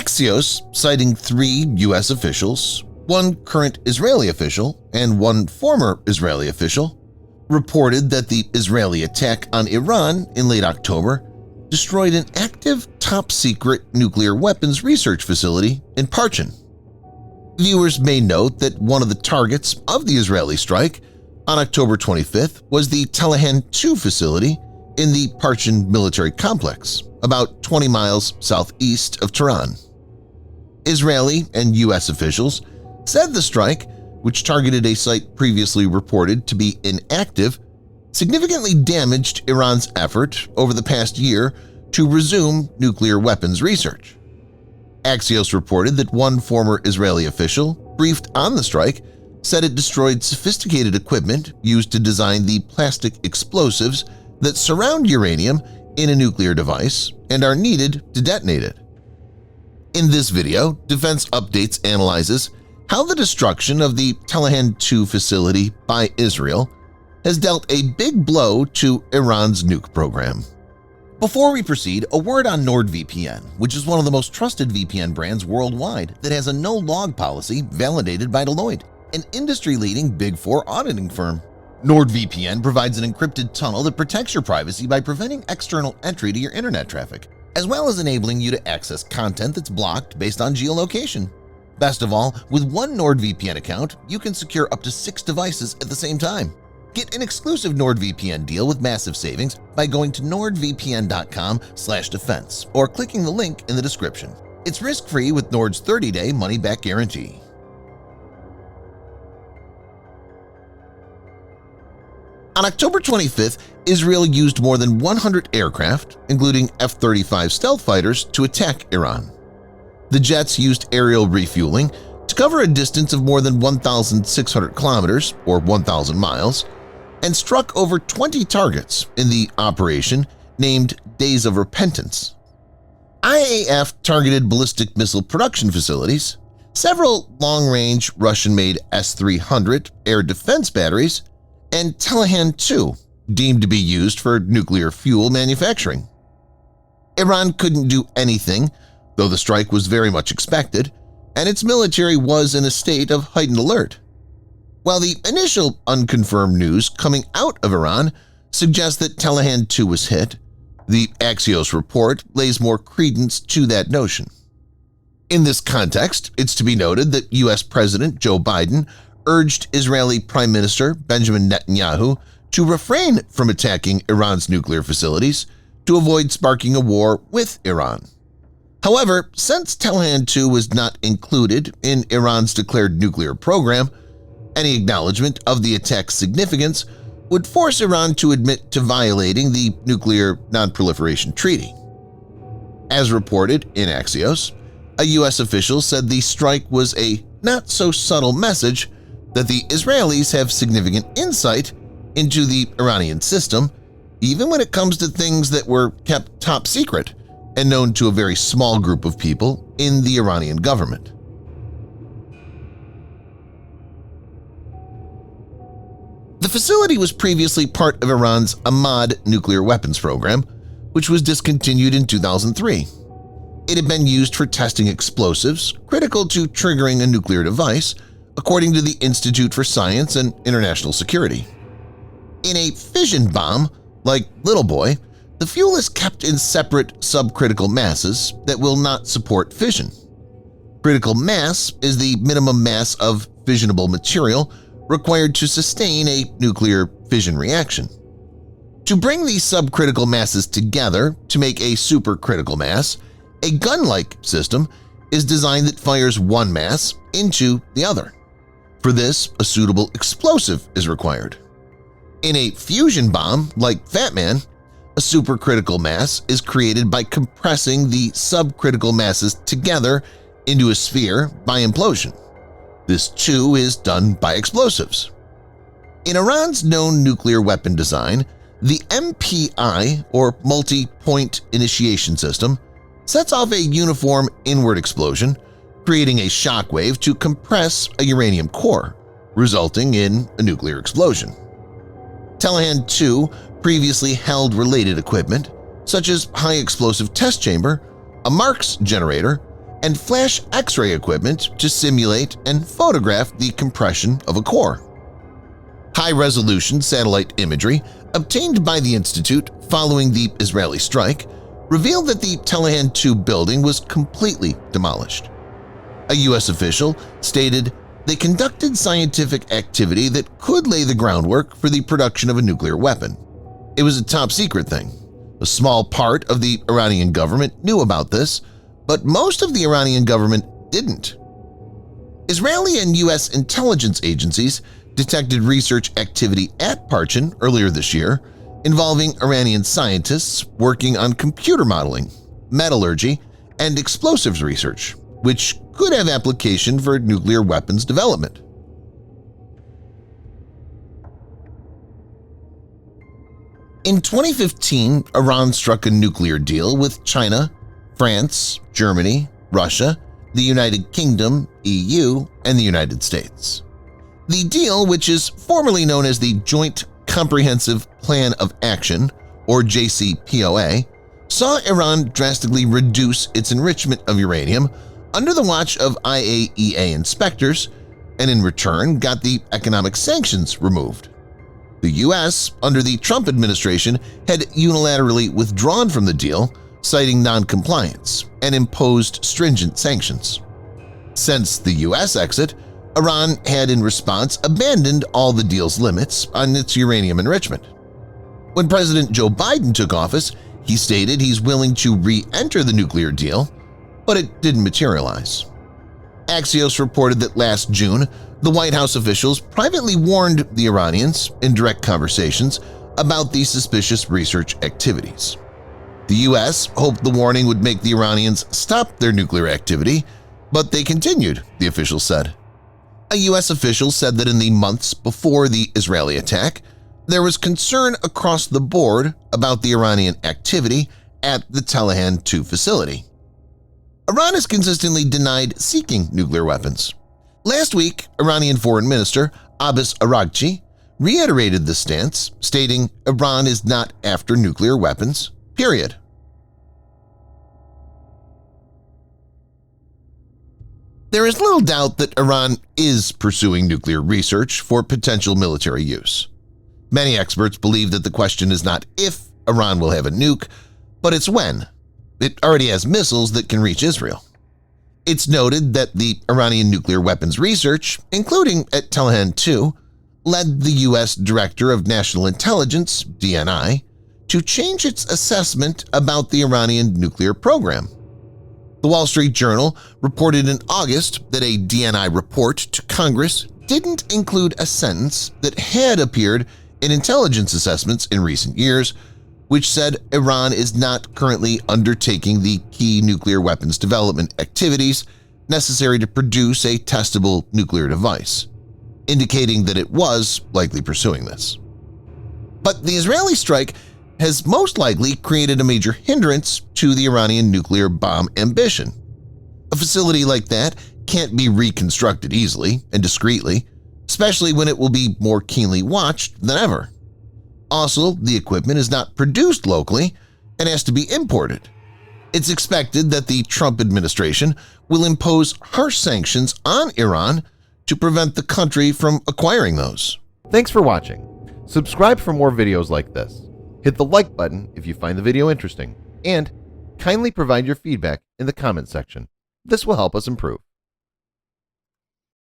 Axios, citing 3 U.S. officials, 1 current Israeli official and 1 former Israeli official, reported that the Israeli attack on Iran in late October destroyed an active top-secret nuclear weapons research facility in Parchin. Viewers may note that one of the targets of the Israeli strike on October 25th was the Taleghan 2 facility in the Parchin military complex, about 20 miles southeast of Tehran. Israeli and U.S. officials said the strike, which targeted a site previously reported to be inactive, significantly damaged Iran's effort over the past year to resume nuclear weapons research. Axios reported that one former Israeli official, briefed on the strike, said it destroyed sophisticated equipment used to design the plastic explosives that surround uranium in a nuclear device and are needed to detonate it. In this video, Defense Updates analyzes how the destruction of the Taleghan 2 facility by Israel has dealt a big blow to Iran's nuke program. Before we proceed, a word on NordVPN, which is one of the most trusted VPN brands worldwide that has a no-log policy validated by Deloitte, an industry-leading Big 4 auditing firm. NordVPN provides an encrypted tunnel that protects your privacy by preventing external entry to your internet traffic, as well as enabling you to access content that's blocked based on geolocation. Best of all, with one NordVPN account, you can secure up to 6 devices at the same time. Get an exclusive NordVPN deal with massive savings by going to nordvpn.com/defense or clicking the link in the description. It's risk-free with Nord's 30-day money-back guarantee. On October 25th, Israel used more than 100 aircraft, including F-35 stealth fighters, to attack Iran. The jets used aerial refueling to cover a distance of more than 1,600 kilometers or 1,000 miles and struck over 20 targets in the operation named Days of Repentance. IAF targeted ballistic missile production facilities, several long-range Russian-made S-300 air defense batteries, and Taleghan 2, deemed to be used for nuclear fuel manufacturing. Iran couldn't do anything, though the strike was very much expected, and its military was in a state of heightened alert. While the initial unconfirmed news coming out of Iran suggests that Taleghan 2 was hit, the Axios report lays more credence to that notion. In this context, it's to be noted that U.S. President Joe Biden urged Israeli Prime Minister Benjamin Netanyahu to refrain from attacking Iran's nuclear facilities to avoid sparking a war with Iran. However, since Taleghan 2 was not included in Iran's declared nuclear program, any acknowledgement of the attack's significance would force Iran to admit to violating the Nuclear Non-Proliferation Treaty. As reported in Axios, a U.S. official said the strike was a not-so-subtle message that the Israelis have significant insight into the Iranian system, even when it comes to things that were kept top secret and known to a very small group of people in the Iranian government. The facility was previously part of Iran's Ahmad nuclear weapons program, which was discontinued in 2003. It had been used for testing explosives critical to triggering a nuclear device, according to the Institute for Science and International Security. In a fission bomb, like Little Boy, the fuel is kept in separate subcritical masses that will not support fission. Critical mass is the minimum mass of fissionable material required to sustain a nuclear fission reaction. To bring these subcritical masses together to make a supercritical mass, a gun-like system is designed that fires one mass into the other. For this, a suitable explosive is required. In a fusion bomb, like Fat Man, a supercritical mass is created by compressing the subcritical masses together into a sphere by implosion. This too is done by explosives. In Iran's known nuclear weapon design, the MPI, or multi-point initiation system, sets off a uniform inward explosion, creating a shockwave to compress a uranium core, resulting in a nuclear explosion. Taleghan 2 previously held related equipment, such as high-explosive test chamber, a Marks generator, and flash X-ray equipment to simulate and photograph the compression of a core. High-resolution satellite imagery obtained by the Institute following the Israeli strike revealed that the Taleghan 2 building was completely demolished. A U.S. official stated they conducted scientific activity that could lay the groundwork for the production of a nuclear weapon. It was a top-secret thing. A small part of the Iranian government knew about this, but most of the Iranian government didn't. Israeli and U.S. intelligence agencies detected research activity at Parchin earlier this year involving Iranian scientists working on computer modeling, metallurgy, and explosives research, which could have application for nuclear weapons development. In 2015, Iran struck a nuclear deal with China, France, Germany, Russia, the United Kingdom, EU, and the United States. The deal, which is formally known as the Joint Comprehensive Plan of Action, or JCPOA, saw Iran drastically reduce its enrichment of uranium under the watch of IAEA inspectors, and in return got the economic sanctions removed. The U.S., under the Trump administration, had unilaterally withdrawn from the deal, citing non-compliance, and imposed stringent sanctions. Since the U.S. exit, Iran had in response abandoned all the deal's limits on its uranium enrichment. When President Joe Biden took office, he stated he's willing to re-enter the nuclear deal, but it didn't materialize. Axios reported that last June, the White House officials privately warned the Iranians in direct conversations about the suspicious research activities. The U.S. hoped the warning would make the Iranians stop their nuclear activity, but they continued, the officials said. A U.S. official said that in the months before the Israeli attack, there was concern across the board about the Iranian activity at the Taleghan 2 facility. Iran has consistently denied seeking nuclear weapons. Last week, Iranian Foreign Minister Abbas Araghchi reiterated this stance, stating Iran is not after nuclear weapons, period. There is little doubt that Iran is pursuing nuclear research for potential military use. Many experts believe that the question is not if Iran will have a nuke, but it's when. It already has missiles that can reach Israel. It's noted that the Iranian nuclear weapons research, including at Taleghan 2, led the U.S. Director of National Intelligence, DNI, to change its assessment about the Iranian nuclear program. The Wall Street Journal reported in August that a DNI report to Congress didn't include a sentence that had appeared in intelligence assessments in recent years, which said Iran is not currently undertaking the key nuclear weapons development activities necessary to produce a testable nuclear device, indicating that it was likely pursuing this. But the Israeli strike has most likely created a major hindrance to the Iranian nuclear bomb ambition. A facility like that can't be reconstructed easily and discreetly, especially when it will be more keenly watched than ever. Also, the equipment is not produced locally and has to be imported. It's expected that the Trump administration will impose harsh sanctions on Iran to prevent the country from acquiring those. Thanks for watching. Subscribe for more videos like this. Hit the like button if you find the video interesting, and kindly provide your feedback in the comment section. This will help us improve.